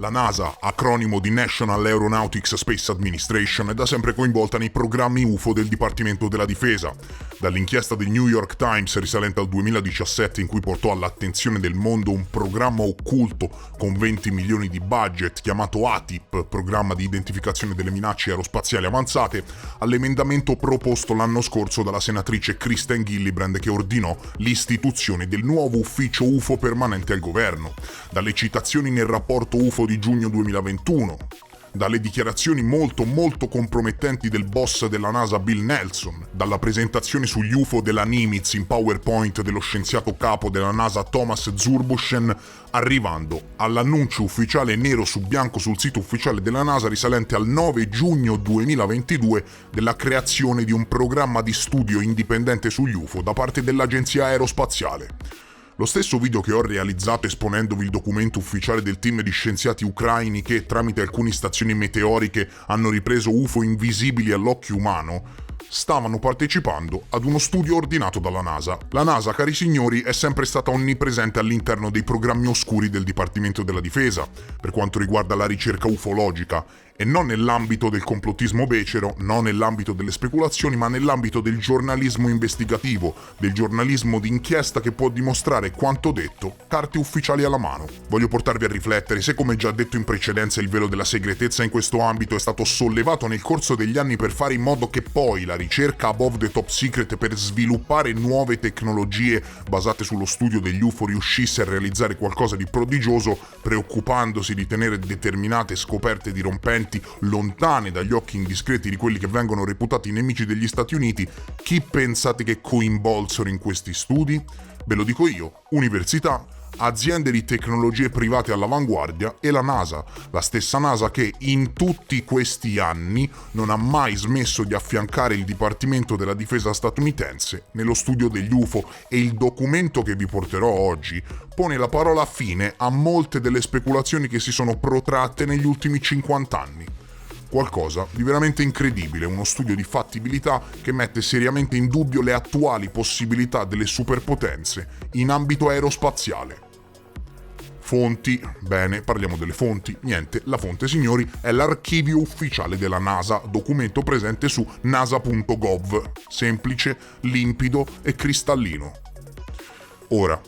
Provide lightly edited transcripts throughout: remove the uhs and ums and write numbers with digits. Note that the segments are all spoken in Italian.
La NASA, acronimo di National Aeronautics Space Administration, è da sempre coinvolta nei programmi UFO del Dipartimento della Difesa. Dall'inchiesta del New York Times risalente al 2017 in cui portò all'attenzione del mondo un programma occulto con 20 milioni di budget chiamato ATIP, programma di identificazione delle minacce aerospaziali avanzate, all'emendamento proposto l'anno scorso dalla senatrice Kristen Gillibrand che ordinò l'istituzione del nuovo ufficio UFO permanente al governo. Dalle citazioni nel rapporto UFO di giugno 2021, dalle dichiarazioni molto compromettenti del boss della NASA Bill Nelson, dalla presentazione sugli UFO della Nimitz in PowerPoint dello scienziato capo della NASA Thomas Zurbuchen, arrivando all'annuncio ufficiale nero su bianco sul sito ufficiale della NASA risalente al 9 giugno 2022 della creazione di un programma di studio indipendente sugli UFO da parte dell'Agenzia Aerospaziale. Lo stesso video che ho realizzato esponendovi il documento ufficiale del team di scienziati ucraini che, tramite alcune stazioni meteoriche, hanno ripreso UFO invisibili all'occhio umano, stavano partecipando ad uno studio ordinato dalla NASA. La NASA, cari signori, è sempre stata onnipresente all'interno dei programmi oscuri del Dipartimento della Difesa, per quanto riguarda la ricerca ufologica, e non nell'ambito del complottismo becero, non nell'ambito delle speculazioni, ma nell'ambito del giornalismo investigativo, del giornalismo d'inchiesta che può dimostrare quanto detto, carte ufficiali alla mano. Voglio portarvi a riflettere se, come già detto in precedenza, il velo della segretezza in questo ambito è stato sollevato nel corso degli anni per fare in modo che poi la ricerca above the top secret per sviluppare nuove tecnologie basate sullo studio degli UFO riuscisse a realizzare qualcosa di prodigioso, preoccupandosi di tenere determinate scoperte dirompenti lontane dagli occhi indiscreti di quelli che vengono reputati nemici degli Stati Uniti. Chi pensate che coinvolsero in questi studi? Ve lo dico io, università, aziende di tecnologie private all'avanguardia e la NASA, la stessa NASA che in tutti questi anni non ha mai smesso di affiancare il Dipartimento della Difesa statunitense nello studio degli UFO, e il documento che vi porterò oggi pone la parola fine a molte delle speculazioni che si sono protratte negli ultimi 50 anni. Qualcosa di veramente incredibile, uno studio di fattibilità che mette seriamente in dubbio le attuali possibilità delle superpotenze in ambito aerospaziale. Fonti, bene, parliamo delle fonti. Niente, la fonte, signori, è l'archivio ufficiale della NASA, documento presente su nasa.gov, semplice, limpido e cristallino. Ora,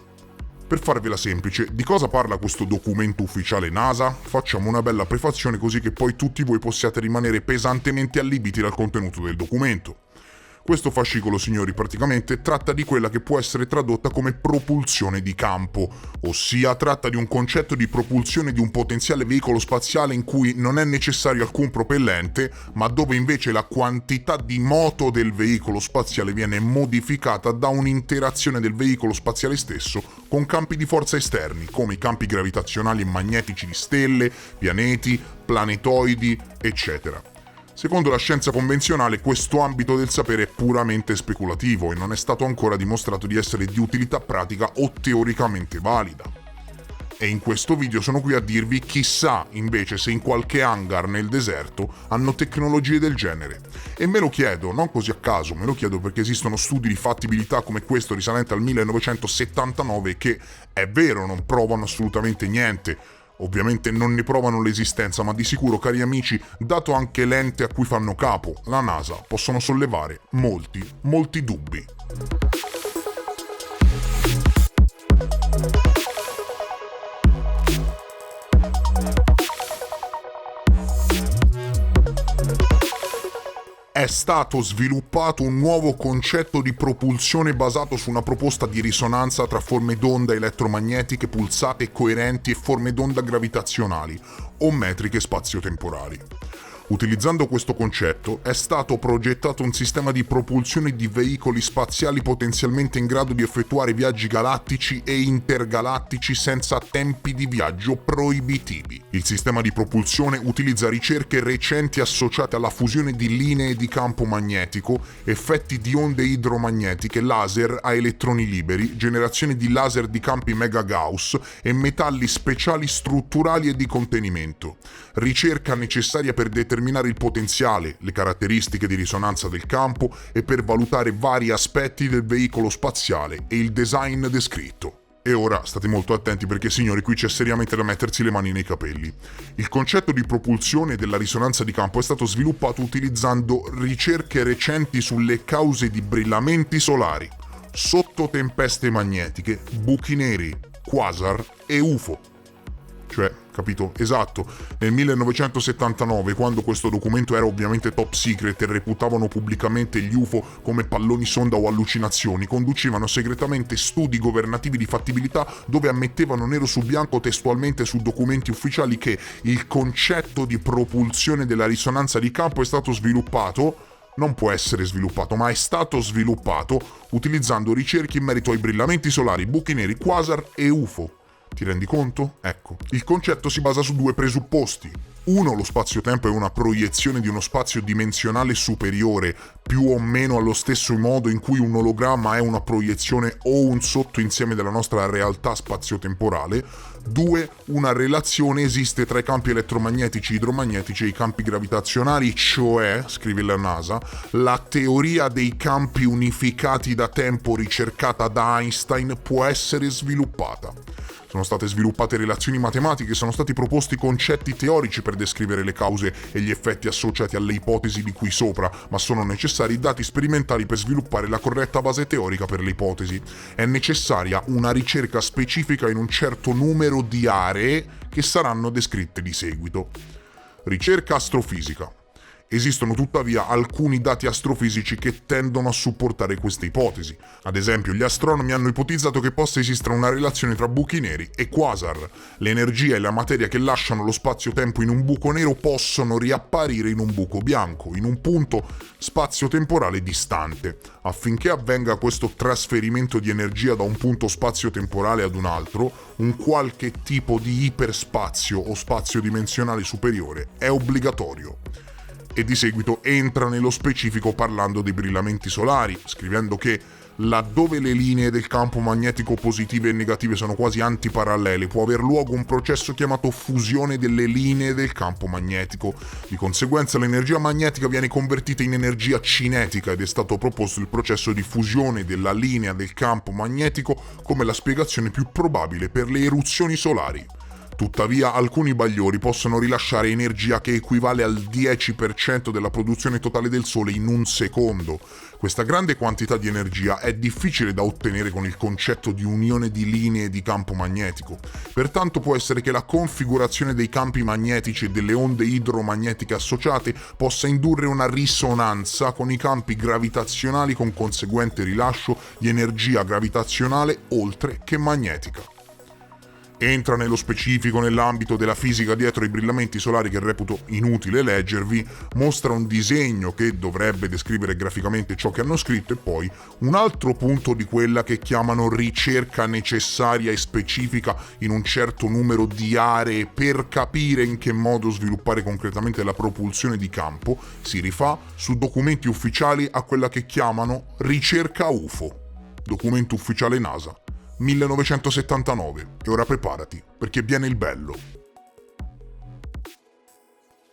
per farvela semplice, di cosa parla questo documento ufficiale NASA? Facciamo una bella prefazione così che poi tutti voi possiate rimanere pesantemente allibiti dal contenuto del documento. Questo fascicolo, signori, praticamente tratta di quella che può essere tradotta come propulsione di campo, ossia tratta di un concetto di propulsione di un potenziale veicolo spaziale in cui non è necessario alcun propellente, ma dove invece la quantità di moto del veicolo spaziale viene modificata da un'interazione del veicolo spaziale stesso con campi di forza esterni, come i campi gravitazionali e magnetici di stelle, pianeti, planetoidi, eccetera. Secondo la scienza convenzionale, questo ambito del sapere è puramente speculativo e non è stato ancora dimostrato di essere di utilità pratica o teoricamente valida. E in questo video sono qui a dirvi chissà invece se in qualche hangar nel deserto hanno tecnologie del genere. E me lo chiedo, non così a caso, me lo chiedo perché esistono studi di fattibilità come questo risalente al 1979 che, è vero, non provano assolutamente niente. Ovviamente non ne provano l'esistenza, ma di sicuro, cari amici, dato anche l'ente a cui fanno capo, la NASA, possono sollevare molti dubbi. è stato sviluppato un nuovo concetto di propulsione basato su una proposta di risonanza tra forme d'onda elettromagnetiche pulsate coerenti e forme d'onda gravitazionali o metriche spazio-temporali. Utilizzando questo concetto è stato progettato un sistema di propulsione di veicoli spaziali potenzialmente in grado di effettuare viaggi galattici e intergalattici senza tempi di viaggio proibitivi. Il sistema di propulsione utilizza ricerche recenti associate alla fusione di linee di campo magnetico, effetti di onde idromagnetiche, laser a elettroni liberi, generazione di laser di campi mega-Gauss e metalli speciali strutturali e di contenimento. Ricerca necessaria per determinare il potenziale, le caratteristiche di risonanza del campo e per valutare vari aspetti del veicolo spaziale e il design descritto. E ora state molto attenti perché, signori, qui c'è seriamente da mettersi le mani nei capelli. Il concetto di propulsione della risonanza di campo è stato sviluppato utilizzando ricerche recenti sulle cause di brillamenti solari, sottotempeste magnetiche, buchi neri, quasar e UFO. Cioè, capito? Esatto, nel 1979, quando questo documento era ovviamente top secret e reputavano pubblicamente gli UFO come palloni sonda o allucinazioni, conducevano segretamente studi governativi di fattibilità dove ammettevano nero su bianco testualmente su documenti ufficiali che il concetto di propulsione della risonanza di campo è stato sviluppato, non può essere sviluppato, ma è stato sviluppato utilizzando ricerche in merito ai brillamenti solari, buchi neri, quasar e UFO. Ti rendi conto? Ecco, il concetto si basa su due presupposti. Uno, lo spazio-tempo è una proiezione di uno spazio dimensionale superiore, più o meno allo stesso modo in cui un ologramma è una proiezione o un sottoinsieme della nostra realtà spazio-temporale. Due, una relazione esiste tra i campi elettromagnetici, idromagnetici e i campi gravitazionali, cioè, scrive la NASA, la teoria dei campi unificati da tempo ricercata da Einstein può essere sviluppata. Sono state sviluppate relazioni matematiche, sono stati proposti concetti teorici per descrivere le cause e gli effetti associati alle ipotesi di cui sopra, ma sono necessari dati sperimentali per sviluppare la corretta base teorica per le ipotesi. È necessaria una ricerca specifica in un certo numero di aree che saranno descritte di seguito. Ricerca astrofisica. Esistono tuttavia alcuni dati astrofisici che tendono a supportare queste ipotesi. Ad esempio, gli astronomi hanno ipotizzato che possa esistere una relazione tra buchi neri e quasar. L'energia e la materia che lasciano lo spazio-tempo in un buco nero possono riapparire in un buco bianco, in un punto spazio-temporale distante. Affinché avvenga questo trasferimento di energia da un punto spazio-temporale ad un altro, un qualche tipo di iperspazio o spazio dimensionale superiore è obbligatorio. E di seguito entra nello specifico parlando dei brillamenti solari, scrivendo che laddove le linee del campo magnetico positive e negative sono quasi antiparallele, può aver luogo un processo chiamato fusione delle linee del campo magnetico. Di conseguenza l'energia magnetica viene convertita in energia cinetica ed è stato proposto il processo di fusione della linea del campo magnetico come la spiegazione più probabile per le eruzioni solari. Tuttavia, alcuni bagliori possono rilasciare energia che equivale al 10% della produzione totale del Sole in un secondo. Questa grande quantità di energia è difficile da ottenere con il concetto di unione di linee di campo magnetico. Pertanto può essere che la configurazione dei campi magnetici e delle onde idromagnetiche associate possa indurre una risonanza con i campi gravitazionali con conseguente rilascio di energia gravitazionale oltre che magnetica. Entra nello specifico nell'ambito della fisica dietro i brillamenti solari che reputo inutile leggervi, mostra un disegno che dovrebbe descrivere graficamente ciò che hanno scritto e poi un altro punto di quella che chiamano ricerca necessaria e specifica in un certo numero di aree per capire in che modo sviluppare concretamente la propulsione di campo, si rifà su documenti ufficiali a quella che chiamano ricerca UFO, documento ufficiale NASA. 1979. E ora preparati, perché viene il bello.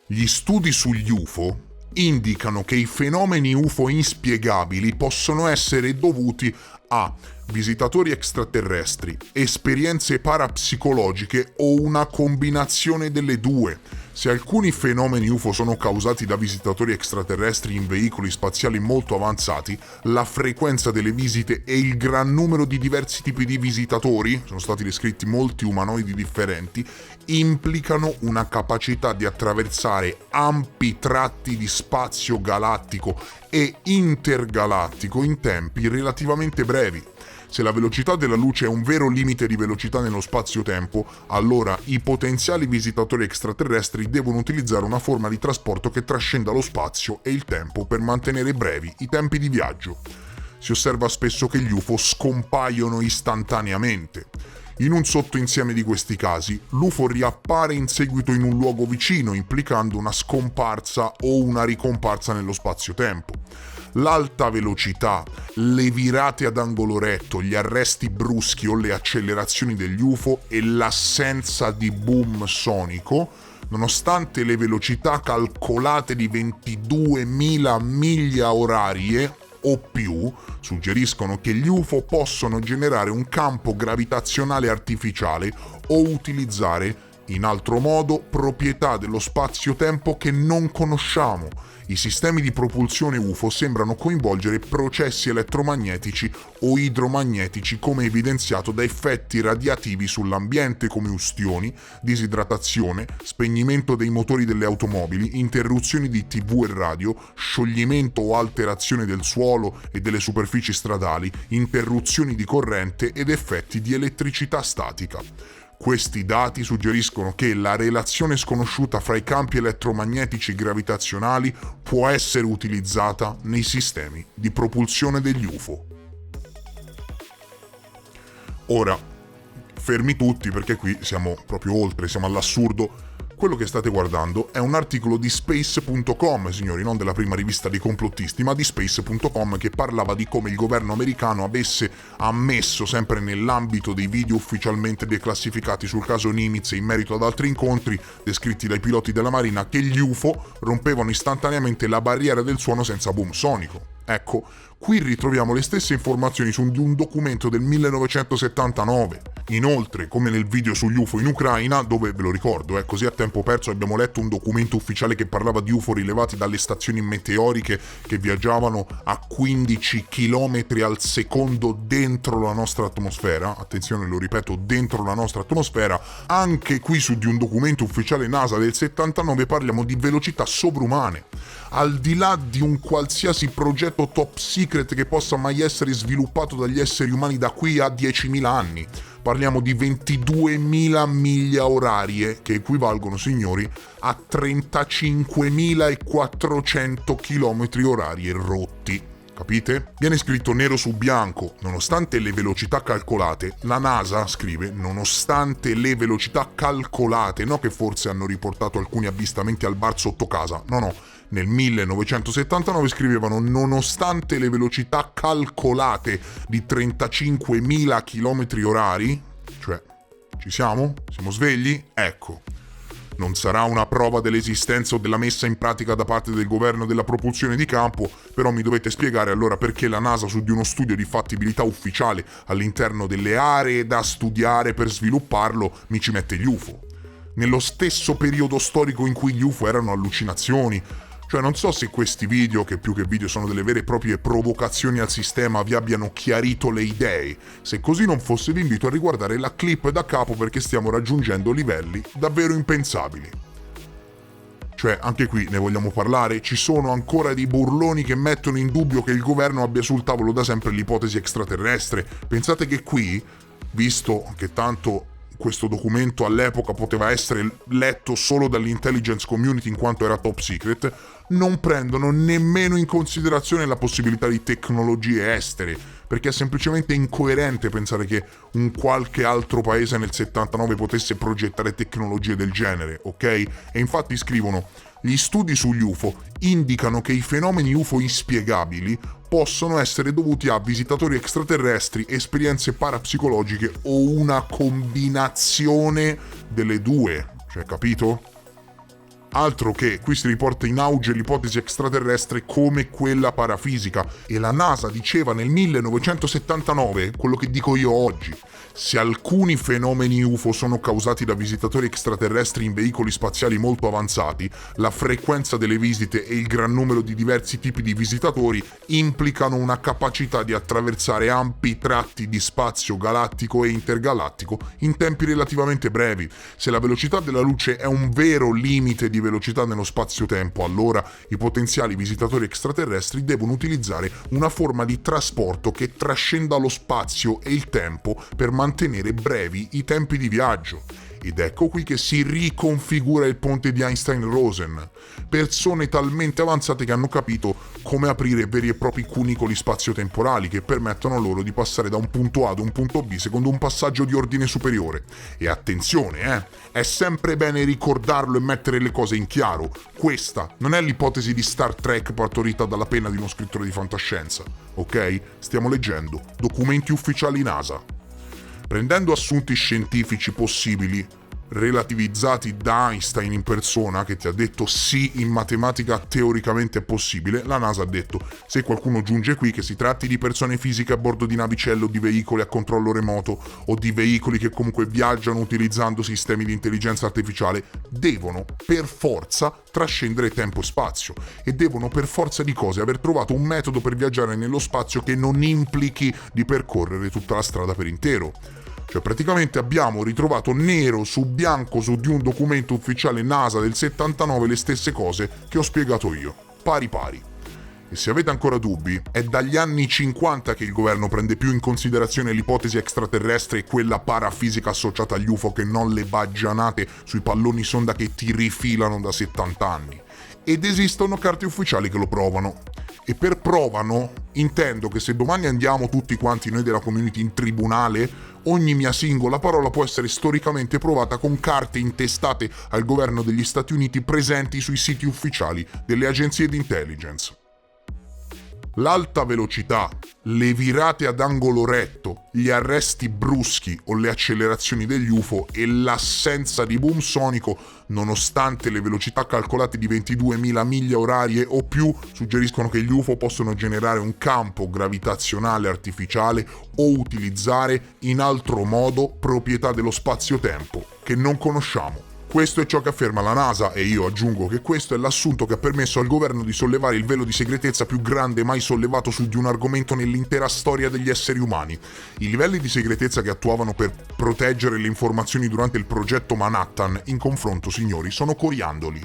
Gli studi sugli UFO indicano che i fenomeni UFO inspiegabili possono essere dovuti a visitatori extraterrestri, esperienze parapsicologiche o una combinazione delle due. Se alcuni fenomeni UFO sono causati da visitatori extraterrestri in veicoli spaziali molto avanzati, la frequenza delle visite e il gran numero di diversi tipi di visitatori, sono stati descritti molti umanoidi differenti, implicano una capacità di attraversare ampi tratti di spazio galattico e intergalattico in tempi relativamente brevi. Se la velocità della luce è un vero limite di velocità nello spazio-tempo, allora i potenziali visitatori extraterrestri devono utilizzare una forma di trasporto che trascenda lo spazio e il tempo per mantenere brevi i tempi di viaggio. Si osserva spesso che gli UFO scompaiono istantaneamente. In un sottoinsieme di questi casi, l'UFO riappare in seguito in un luogo vicino, implicando una scomparsa o una ricomparsa nello spazio-tempo. L'alta velocità, le virate ad angolo retto, gli arresti bruschi o le accelerazioni degli UFO e l'assenza di boom sonico, nonostante le velocità calcolate di 22.000 miglia orarie o più, suggeriscono che gli UFO possono generare un campo gravitazionale artificiale o utilizzare, in altro modo, proprietà dello spazio-tempo che non conosciamo. I sistemi di propulsione UFO sembrano coinvolgere processi elettromagnetici o idromagnetici come evidenziato da effetti radiativi sull'ambiente come ustioni, disidratazione, spegnimento dei motori delle automobili, interruzioni di TV e radio, scioglimento o alterazione del suolo e delle superfici stradali, interruzioni di corrente ed effetti di elettricità statica. Questi dati suggeriscono che la relazione sconosciuta fra i campi elettromagnetici gravitazionali può essere utilizzata nei sistemi di propulsione degli UFO. Ora, fermi tutti perché qui siamo proprio oltre, siamo all'assurdo. Quello che state guardando è un articolo di Space.com, signori, non della prima rivista dei complottisti, ma di Space.com, che parlava di come il governo americano avesse ammesso, sempre nell'ambito dei video ufficialmente declassificati sul caso Nimitz e in merito ad altri incontri descritti dai piloti della Marina, che gli UFO rompevano istantaneamente la barriera del suono senza boom sonico. Ecco, qui ritroviamo le stesse informazioni su un documento del 1979. Inoltre, come nel video sugli UFO in Ucraina, dove, ve lo ricordo, così a tempo perso abbiamo letto un documento ufficiale che parlava di UFO rilevati dalle stazioni meteoriche che viaggiavano a 15 km al secondo dentro la nostra atmosfera. Attenzione, lo ripeto, dentro la nostra atmosfera. Anche qui su di un documento ufficiale NASA del 79 parliamo di velocità sovrumane. Al di là di un qualsiasi progetto top secret che possa mai essere sviluppato dagli esseri umani da qui a 10.000 anni. Parliamo di 22.000 miglia orarie, che equivalgono, signori, a 35.400 km orari rotti. Capite? Viene scritto nero su bianco, nonostante le velocità calcolate, la NASA scrive, nonostante le velocità calcolate, no che forse hanno riportato alcuni avvistamenti al bar sotto casa, no, nel 1979 scrivevano nonostante le velocità calcolate di 35.000 km orari, cioè, ci siamo? Siamo svegli? Ecco. Non sarà una prova dell'esistenza o della messa in pratica da parte del governo della propulsione di campo, però mi dovete spiegare allora perché la NASA su di uno studio di fattibilità ufficiale all'interno delle aree da studiare per svilupparlo mi ci mette gli UFO. Nello stesso periodo storico in cui gli UFO erano allucinazioni. Cioè non so se questi video, che più che video sono delle vere e proprie provocazioni al sistema, vi abbiano chiarito le idee. Se così non fosse vi invito a riguardare la clip da capo perché stiamo raggiungendo livelli davvero impensabili. Cioè, anche qui ne vogliamo parlare? Ci sono ancora dei burloni che mettono in dubbio che il governo abbia sul tavolo da sempre l'ipotesi extraterrestre. Pensate che qui, visto che tanto questo documento all'epoca poteva essere letto solo dall'intelligence community in quanto era top secret, non prendono nemmeno in considerazione la possibilità di tecnologie estere, perché è semplicemente incoerente pensare che un qualche altro paese nel 79 potesse progettare tecnologie del genere, ok? E infatti scrivono: gli studi sugli UFO indicano che i fenomeni UFO inspiegabili possono essere dovuti a visitatori extraterrestri, esperienze parapsicologiche o una combinazione delle due. Cioè, capito? Altro che, qui si riporta in auge l'ipotesi extraterrestre come quella parafisica, e la NASA diceva nel 1979 quello che dico io oggi. Se alcuni fenomeni UFO sono causati da visitatori extraterrestri in veicoli spaziali molto avanzati, la frequenza delle visite e il gran numero di diversi tipi di visitatori implicano una capacità di attraversare ampi tratti di spazio galattico e intergalattico in tempi relativamente brevi. Se la velocità della luce è un vero limite di velocità nello spazio-tempo, allora i potenziali visitatori extraterrestri devono utilizzare una forma di trasporto che trascenda lo spazio e il tempo per mantenere brevi i tempi di viaggio. Ed ecco qui che si riconfigura il ponte di Einstein-Rosen. Persone talmente avanzate che hanno capito come aprire veri e propri cunicoli spazio-temporali che permettono loro di passare da un punto A ad un punto B secondo un passaggio di ordine superiore. E attenzione, è sempre bene ricordarlo e mettere le cose in chiaro. Questa non è l'ipotesi di Star Trek partorita dalla penna di uno scrittore di fantascienza, ok? Stiamo leggendo documenti ufficiali NASA. Prendendo assunti scientifici possibili, relativizzati da Einstein in persona, che ti ha detto sì, in matematica teoricamente è possibile, la NASA ha detto: se qualcuno giunge qui, che si tratti di persone fisiche a bordo di navicelle o di veicoli a controllo remoto o di veicoli che comunque viaggiano utilizzando sistemi di intelligenza artificiale, devono per forza trascendere tempo e spazio, e devono per forza di cose aver trovato un metodo per viaggiare nello spazio che non implichi di percorrere tutta la strada per intero. Cioè praticamente abbiamo ritrovato nero su bianco su di un documento ufficiale NASA del 79 le stesse cose che ho spiegato io, pari pari. E se avete ancora dubbi, è dagli anni 50 che il governo prende più in considerazione l'ipotesi extraterrestre e quella parafisica associata agli UFO che non le baggianate sui palloni sonda che ti rifilano da 70 anni. Ed esistono carte ufficiali che lo provano. E per provano intendo che se domani andiamo tutti quanti noi della community in tribunale, ogni mia singola parola può essere storicamente provata con carte intestate al governo degli Stati Uniti presenti sui siti ufficiali delle agenzie di intelligence. L'alta velocità, le virate ad angolo retto, gli arresti bruschi o le accelerazioni degli UFO e l'assenza di boom sonico, nonostante le velocità calcolate di 22.000 miglia orarie o più, suggeriscono che gli UFO possono generare un campo gravitazionale artificiale o utilizzare in altro modo proprietà dello spazio-tempo che non conosciamo. Questo è ciò che afferma la NASA, e io aggiungo che questo è l'assunto che ha permesso al governo di sollevare il velo di segretezza più grande mai sollevato su di un argomento nell'intera storia degli esseri umani. I livelli di segretezza che attuavano per proteggere le informazioni durante il progetto Manhattan, in confronto, signori, sono coriandoli.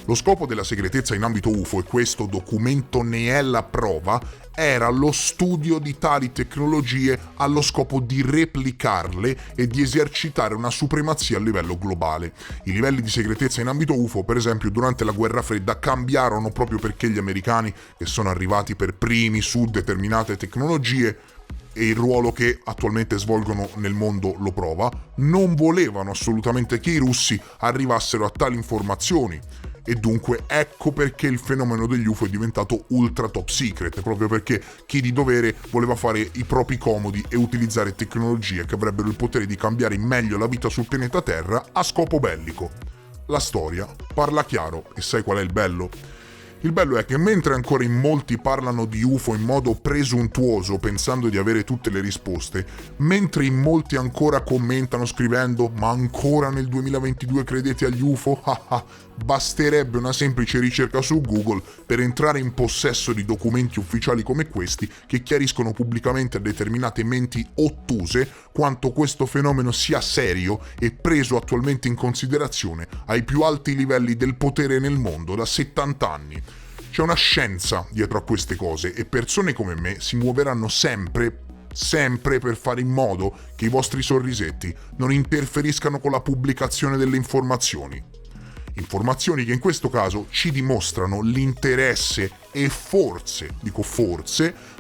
Lo scopo della segretezza in ambito UFO, e questo documento ne è la prova, era lo studio di tali tecnologie allo scopo di replicarle e di esercitare una supremazia a livello globale. I livelli di segretezza in ambito UFO, per esempio, durante la Guerra Fredda cambiarono proprio perché gli americani, che sono arrivati per primi su determinate tecnologie, e il ruolo che attualmente svolgono nel mondo lo prova, non volevano assolutamente che i russi arrivassero a tali informazioni. E dunque ecco perché il fenomeno degli UFO è diventato ultra top secret, proprio perché chi di dovere voleva fare i propri comodi e utilizzare tecnologie che avrebbero il potere di cambiare in meglio la vita sul pianeta Terra a scopo bellico. La storia parla chiaro, e sai qual è il bello? Il bello è che mentre ancora in molti parlano di UFO in modo presuntuoso, pensando di avere tutte le risposte, mentre in molti ancora commentano scrivendo «Ma ancora nel 2022 credete agli UFO? Basterebbe una semplice ricerca su Google per entrare in possesso di documenti ufficiali come questi che chiariscono pubblicamente a determinate menti ottuse quanto questo fenomeno sia serio e preso attualmente in considerazione ai più alti livelli del potere nel mondo da 70 anni. C'è una scienza dietro a queste cose e persone come me si muoveranno sempre per fare in modo che i vostri sorrisetti non interferiscano con la pubblicazione delle informazioni. Informazioni che in questo caso ci dimostrano l'interesse e forse,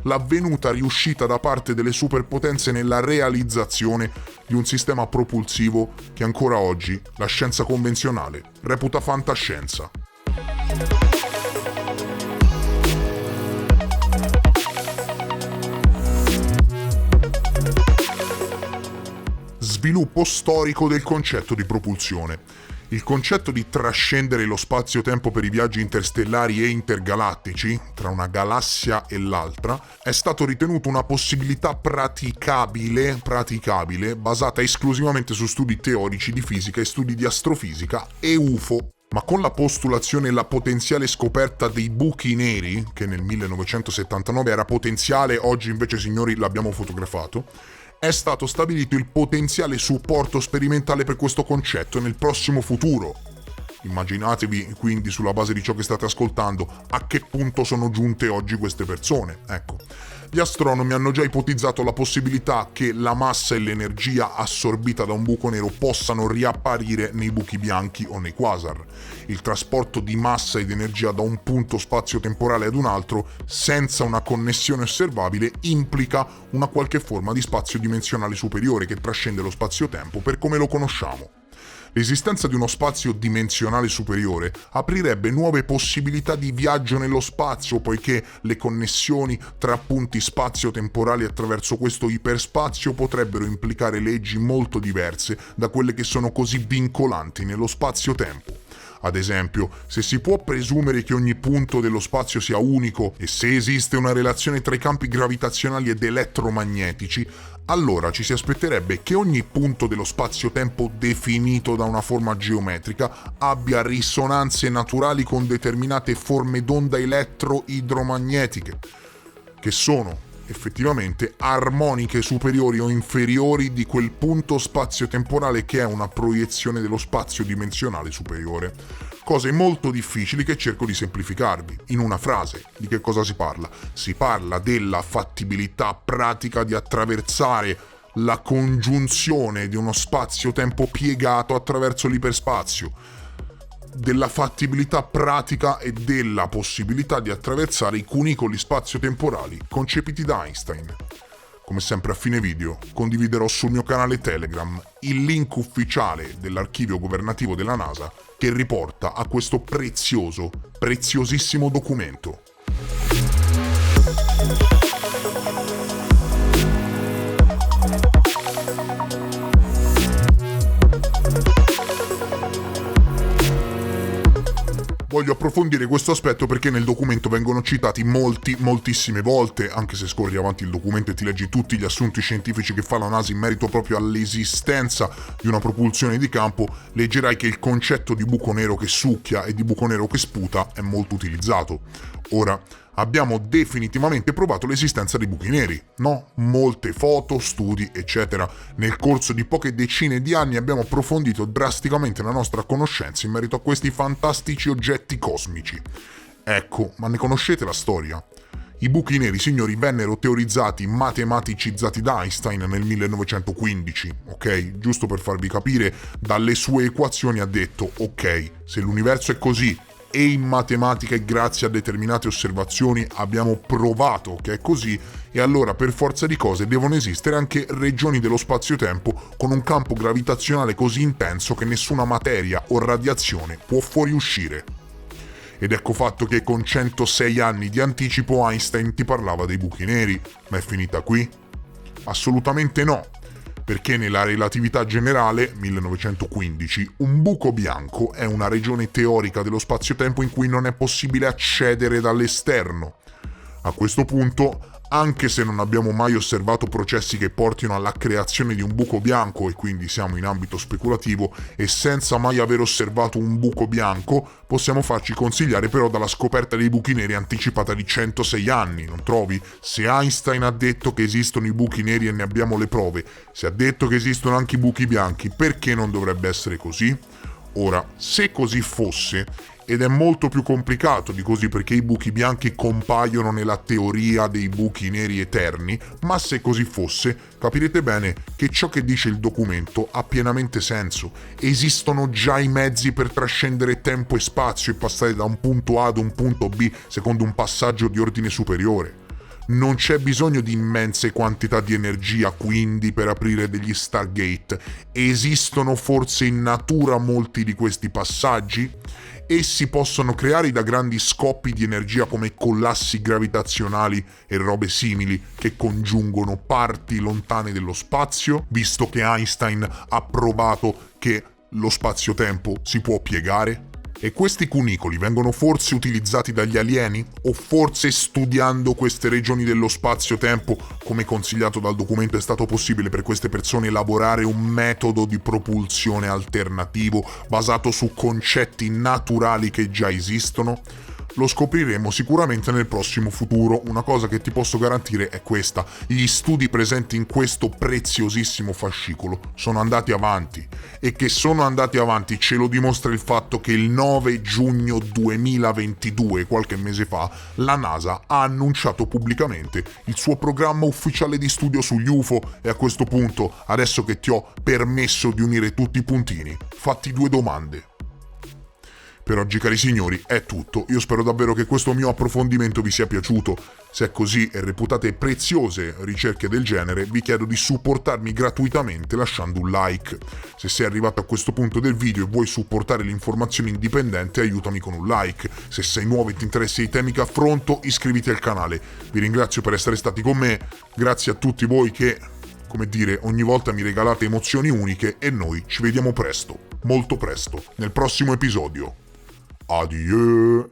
l'avvenuta riuscita da parte delle superpotenze nella realizzazione di un sistema propulsivo che ancora oggi la scienza convenzionale reputa fantascienza. Sviluppo storico del concetto di propulsione. Il concetto di trascendere lo spazio-tempo per i viaggi interstellari e intergalattici, tra una galassia e l'altra, è stato ritenuto una possibilità praticabile, basata esclusivamente su studi teorici di fisica e studi di astrofisica e UFO. Ma con la postulazione e la potenziale scoperta dei buchi neri, che nel 1979 era potenziale, oggi invece, signori, l'abbiamo fotografato, è stato stabilito il potenziale supporto sperimentale per questo concetto nel prossimo futuro. Immaginatevi quindi, sulla base di ciò che state ascoltando, a che punto sono giunte oggi queste persone. Ecco, gli astronomi hanno già ipotizzato la possibilità che la massa e l'energia assorbita da un buco nero possano riapparire nei buchi bianchi o nei quasar. Il trasporto di massa ed energia da un punto spazio-temporale ad un altro senza una connessione osservabile implica una qualche forma di spazio dimensionale superiore che trascende lo spazio-tempo per come lo conosciamo. L'esistenza di uno spazio dimensionale superiore aprirebbe nuove possibilità di viaggio nello spazio, poiché le connessioni tra punti spazio-temporali attraverso questo iperspazio potrebbero implicare leggi molto diverse da quelle che sono così vincolanti nello spazio-tempo. Ad esempio, se si può presumere che ogni punto dello spazio sia unico e se esiste una relazione tra i campi gravitazionali ed elettromagnetici, allora ci si aspetterebbe che ogni punto dello spazio-tempo definito da una forma geometrica abbia risonanze naturali con determinate forme d'onda elettro-idromagnetiche, che sono effettivamente armoniche superiori o inferiori di quel punto spazio-temporale che è una proiezione dello spazio dimensionale superiore. Cose molto difficili che cerco di semplificarvi. In una frase, di che cosa si parla? Si parla della fattibilità pratica di attraversare la congiunzione di uno spazio-tempo piegato attraverso l'iperspazio, della fattibilità pratica e della possibilità di attraversare i cunicoli spazio-temporali concepiti da Einstein. Come sempre a fine video condividerò sul mio canale Telegram il link ufficiale dell'archivio governativo della NASA che riporta a questo preziosissimo documento. Voglio approfondire questo aspetto perché nel documento vengono citati moltissime volte, anche se scorri avanti il documento e ti leggi tutti gli assunti scientifici che fa la NASA in merito proprio all'esistenza di una propulsione di campo, leggerai che il concetto di buco nero che succhia e di buco nero che sputa è molto utilizzato. Ora, abbiamo definitivamente provato l'esistenza dei buchi neri, no? Molte foto, studi, eccetera. Nel corso di poche decine di anni abbiamo approfondito drasticamente la nostra conoscenza in merito a questi fantastici oggetti cosmici. Ecco, ma ne conoscete la storia? I buchi neri, signori, vennero teorizzati, matematicizzati da Einstein nel 1915, ok? Giusto per farvi capire, dalle sue equazioni ha detto, ok, se l'universo è così, e in matematica e grazie a determinate osservazioni abbiamo provato che è così, e allora per forza di cose devono esistere anche regioni dello spazio-tempo con un campo gravitazionale così intenso che nessuna materia o radiazione può fuoriuscire. Ed ecco fatto che con 106 anni di anticipo Einstein ti parlava dei buchi neri, ma è finita qui? Assolutamente no. Perché nella relatività generale, 1915, un buco bianco è una regione teorica dello spazio-tempo in cui non è possibile accedere dall'esterno. A questo punto, anche se non abbiamo mai osservato processi che portino alla creazione di un buco bianco, e quindi siamo in ambito speculativo, e senza mai aver osservato un buco bianco, possiamo farci consigliare però dalla scoperta dei buchi neri anticipata di 106 anni, non trovi? Se Einstein ha detto che esistono i buchi neri e ne abbiamo le prove, se ha detto che esistono anche i buchi bianchi, perché non dovrebbe essere così? Ora, se così fosse, ed è molto più complicato di così perché i buchi bianchi compaiono nella teoria dei buchi neri eterni, ma se così fosse, capirete bene che ciò che dice il documento ha pienamente senso. Esistono già i mezzi per trascendere tempo e spazio e passare da un punto A ad un punto B secondo un passaggio di ordine superiore. Non c'è bisogno di immense quantità di energia, quindi, per aprire degli Stargate. Esistono forse in natura molti di questi passaggi? Essi possono creare da grandi scoppi di energia come collassi gravitazionali e robe simili che congiungono parti lontane dello spazio, visto che Einstein ha provato che Lo spazio-tempo si può piegare? E questi cunicoli vengono forse utilizzati dagli alieni? O forse studiando queste regioni dello spazio-tempo, come consigliato dal documento, è stato possibile per queste persone elaborare un metodo di propulsione alternativo basato su concetti naturali che già esistono? Lo scopriremo sicuramente nel prossimo futuro. Una cosa che ti posso garantire è questa: gli studi presenti in questo preziosissimo fascicolo sono andati avanti, e che sono andati avanti ce lo dimostra il fatto che il 9 giugno 2022, qualche mese fa, la NASA ha annunciato pubblicamente il suo programma ufficiale di studio sugli UFO. E a questo punto, adesso che ti ho permesso di unire tutti i puntini, fatti due domande. Per oggi, cari signori, è tutto. Io spero davvero che questo mio approfondimento vi sia piaciuto. Se è così e reputate preziose ricerche del genere, vi chiedo di supportarmi gratuitamente lasciando un like. Se sei arrivato a questo punto del video e vuoi supportare l'informazione indipendente, aiutami con un like. Se sei nuovo e ti interessi ai temi che affronto, iscriviti al canale. Vi ringrazio per essere stati con me. Grazie a tutti voi che, come dire, ogni volta mi regalate emozioni uniche, e noi ci vediamo presto, molto presto, nel prossimo episodio. Adieu!